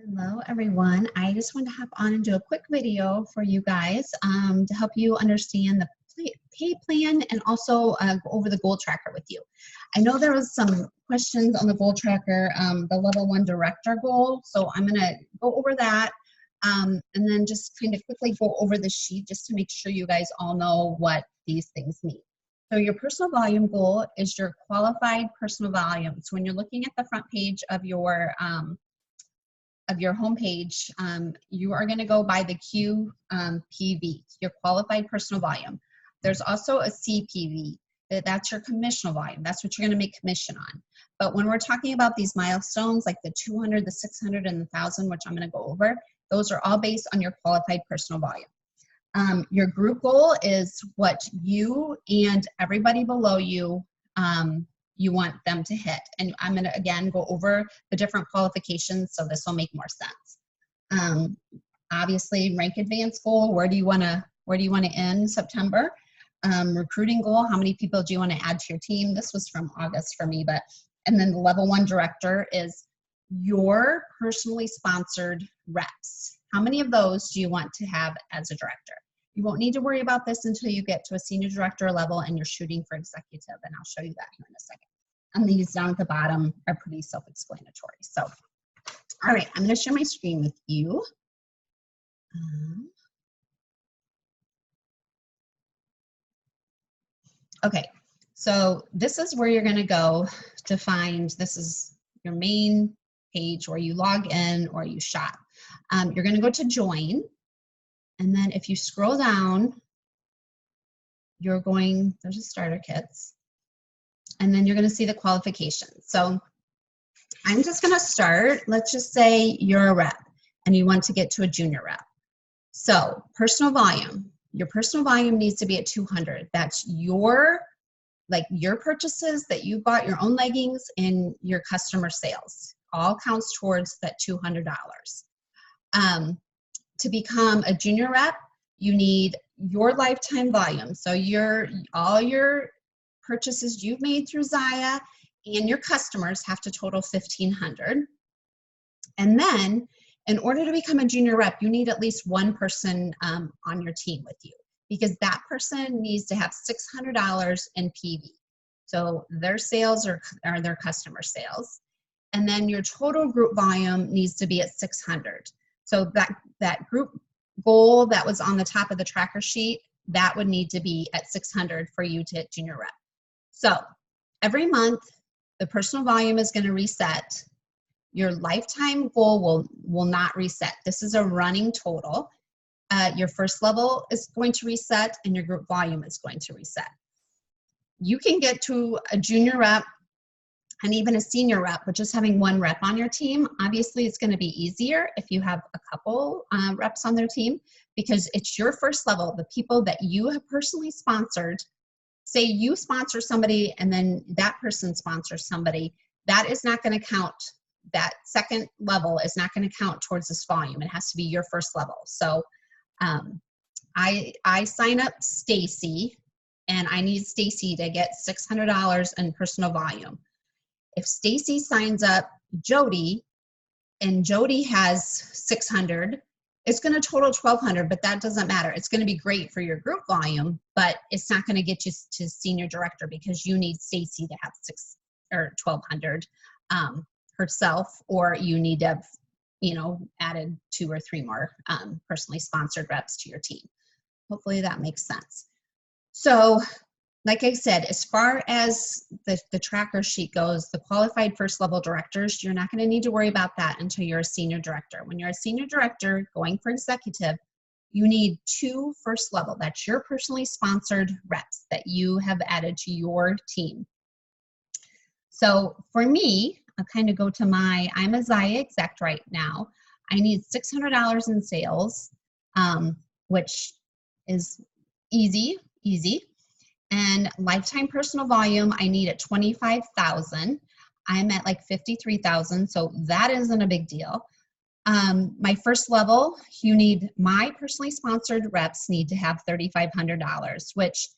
Hello, everyone. I just wanted to hop on and do a quick video for you guys to help you understand the pay plan and also go over the goal tracker with you. I know there was some questions on the goal tracker, the level 1 director goal, so I'm going to go over that and then just kind of quickly go over the sheet just to make sure you guys all know what these things mean. So your personal volume goal is your qualified personal volume. So when you're looking at the front page of your homepage, you are going to go by the QPV, your qualified personal volume. There's also a CPV, that's your commissional volume. That's what you're going to make commission on. But when we're talking about these milestones, like the 200, the 600, and the 1,000, which I'm going to go over, those are all based on your qualified personal volume. Your group goal is what you and everybody below you you want them to hit. And I'm going to, again, go over the different qualifications so this will make more sense. Obviously, rank advance goal, where do you want to end September? Recruiting goal, how many people do you want to add to your team? This was from August for me, and then the level 1 director is your personally sponsored reps. How many of those do you want to have as a director? You won't need to worry about this until you get to a senior director level and you're shooting for executive, and I'll show you that here in a second. And these down at the bottom are pretty self-explanatory. So, all right, I'm going to share my screen with you. Okay, so this is where you're going to go to find, this is your main page where you log in or you shop. You're going to go to join. And then if you scroll down, you're going, there's a starter kits, and then you're going to see the qualifications. So I'm just going to start, let's just say you're a rep and you want to get to a junior rep. So personal volume, your personal volume needs to be at 200. That's your purchases that you bought, your own leggings, and your customer sales. All counts towards that $200. To become a junior rep, you need your lifetime volume. So all your purchases you've made through Zyia and your customers have to total 1,500. And then in order to become a junior rep, you need at least one person on your team with you, because that person needs to have $600 in PV. So their sales are their customer sales. And then your total group volume needs to be at 600. So that group goal that was on the top of the tracker sheet, that would need to be at 600 for you to hit junior rep. So every month, the personal volume is going to reset. Your lifetime goal will not reset. This is a running total. Your first level is going to reset, and your group volume is going to reset. You can get to a junior rep and even a senior rep, but just having one rep on your team. Obviously, it's going to be easier if you have a couple reps on their team, because it's your first level, the people that you have personally sponsored. Say you sponsor somebody and then that person sponsors somebody, that is not going to count. That second level is not going to count towards this volume. It has to be your first level. So I sign up Stacy, and I need Stacy to get $600 in personal volume. If Stacy signs up Jody and Jody has 600, it's going to total 1,200, but that doesn't matter. It's going to be great for your group volume, but it's not going to get you to senior director, because you need Stacy to have 1,200 herself, or you need to have, added 2 or 3 more personally sponsored reps to your team. Hopefully that makes sense. So, like I said, as far as the tracker sheet goes, the qualified first level directors, you're not going to need to worry about that until you're a senior director. When you're a senior director going for executive, you need 2 first level. That's your personally sponsored reps that you have added to your team. So for me, I'll kind of go to I'm a Zyia exec right now. I need $600 in sales, which is easy. And lifetime personal volume, I need at 25,000. I'm at like 53,000, so that isn't a big deal. My first level, my personally sponsored reps need to have $3,500, which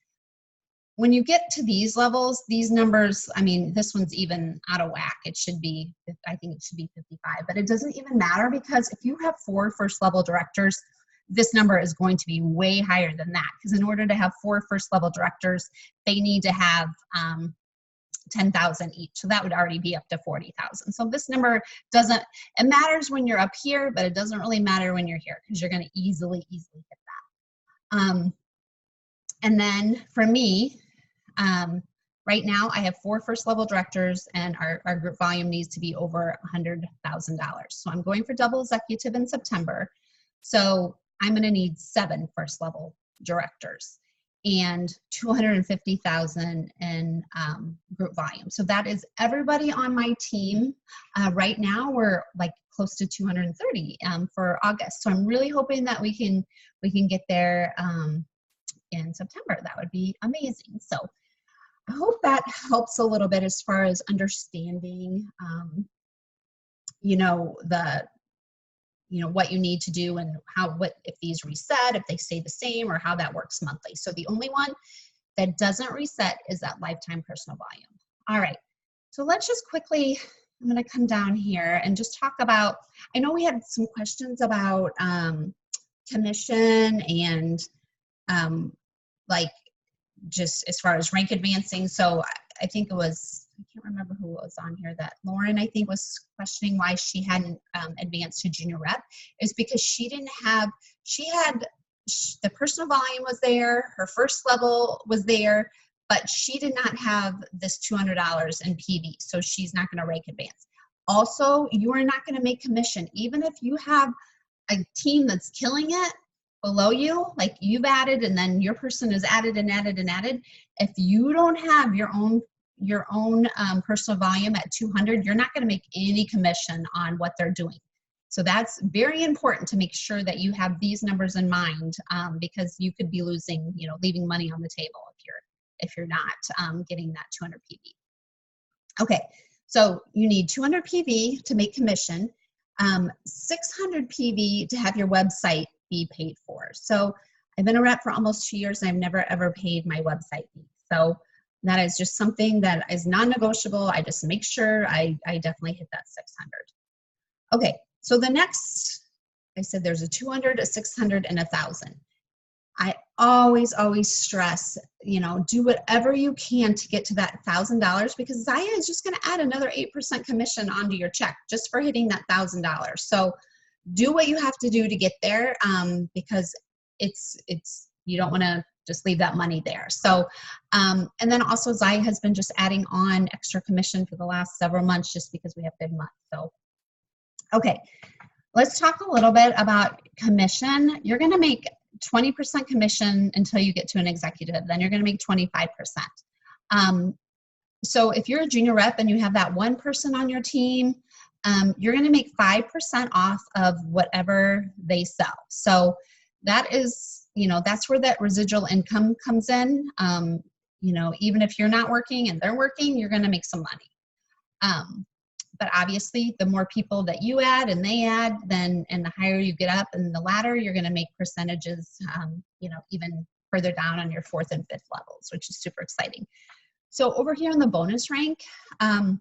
when you get to these levels, these numbers, I mean, this one's even out of whack. It should be, I think it should be 55, but it doesn't even matter because if you have 4 first level directors, this number is going to be way higher than that, because in order to have 4 first level directors, they need to have 10,000 each. So that would already be up to 40,000. So this number doesn't, it matters when you're up here, but it doesn't really matter when you're here because you're going to easily hit that. And then for me, right now I have 4 first level directors and our group volume needs to be over $100,000. So I'm going for double executive in September. So I'm going to need 7 first level directors and 250,000 in group volume. So that is everybody on my team. Right now we're like close to 230 for August. So I'm really hoping that we can get there in September. That would be amazing. So I hope that helps a little bit as far as understanding, you know, what you need to do and what if these reset, if they stay the same, or how that works monthly. So the only one that doesn't reset is that lifetime personal volume. All right, so let's just quickly, I'm going to come down here and just talk about, I know we had some questions about commission and like just as far as rank advancing. So I think it was, I can't remember who was on here, that Lauren, I think, was questioning why she hadn't advanced to junior rep. Is because she didn't have, the personal volume was there, her first level was there, but she did not have this $200 in PV. So she's not going to rank advance. Also, you are not going to make commission. Even if you have a team that's killing it below you, like you've added and then your person is added and added and added, if you don't have your own personal volume at 200, you're not going to make any commission on what they're doing. So that's very important to make sure that you have these numbers in mind, because you could be losing, leaving money on the table if you're not getting that 200 PV. Okay, so you need 200 PV to make commission, 600 PV to have your website be paid for. So I've been a rep for almost 2 years and I've never ever paid my website fee. So that is just something that is non-negotiable. I just make sure I definitely hit that 600. Okay, so the next, I said there's a 200, a 600, and 1,000. I always stress, do whatever you can to get to that $1,000, because Zyia is just going to add another 8% commission onto your check just for hitting that $1,000. So do what you have to do to get there, because you don't want to just leave that money there. So, and then also Zyia has been just adding on extra commission for the last several months just because we have good months. So, okay, let's talk a little bit about commission. You're going to make 20% commission until you get to an executive. Then you're going to make 25%. So if you're a junior rep and you have that one person on your team, you're going to make 5% off of whatever they sell. So that is, that's where that residual income comes in. Even if you're not working and they're working, you're going to make some money. But obviously, the more people that you add and they add, then and the higher you get up in the ladder, you're going to make percentages, even further down on your 4th and 5th levels, which is super exciting. So over here in the bonus rank, to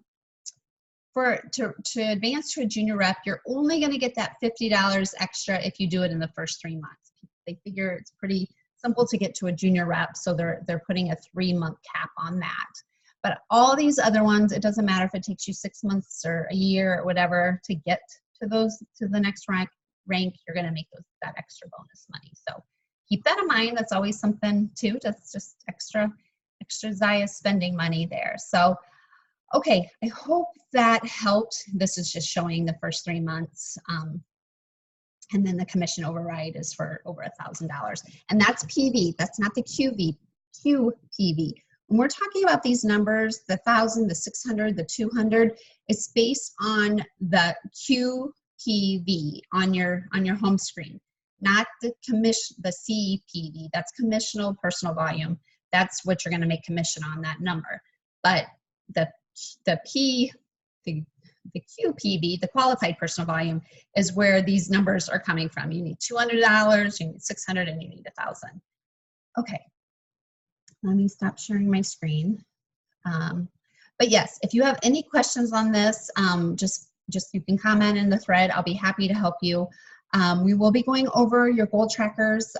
advance to a junior rep, you're only going to get that $50 extra if you do it in the first 3 months. They figure it's pretty simple to get to a junior rep, so they're putting a 3-month cap on that. But all these other ones, it doesn't matter if it takes you 6 months or a year or whatever to get to the next rank, you're going to make that extra bonus money. So keep that in mind. That's always something too. That's just extra Zyia spending money there. So, okay, I hope that helped. This is just showing the first 3 months. And then the commission override is for over $1,000. And that's PV. That's not the QPV. When we're talking about these numbers, the 1,000, the 600, the 200, it's based on the QPV on your home screen, not the CPV. That's commissional personal volume. That's what you're going to make commission on, that number. But the QPV, the qualified personal volume, is where these numbers are coming from. You need $200, you need $600, and you need $1,000. Okay. Let me stop sharing my screen. But yes, if you have any questions on this, just you can comment in the thread. I'll be happy to help you. We will be going over your goal trackers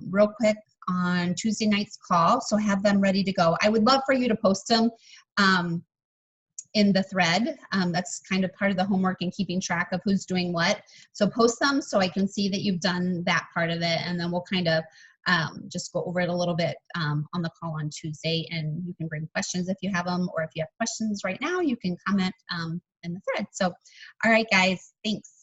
real quick on Tuesday night's call, so have them ready to go. I would love for you to post them in the thread. That's kind of part of the homework and keeping track of who's doing what. So post them so I can see that you've done that part of it, and then we'll kind of just go over it a little bit on the call on Tuesday, and you can bring questions if you have them, or if you have questions right now, you can comment in the thread. So, all right, guys, thanks.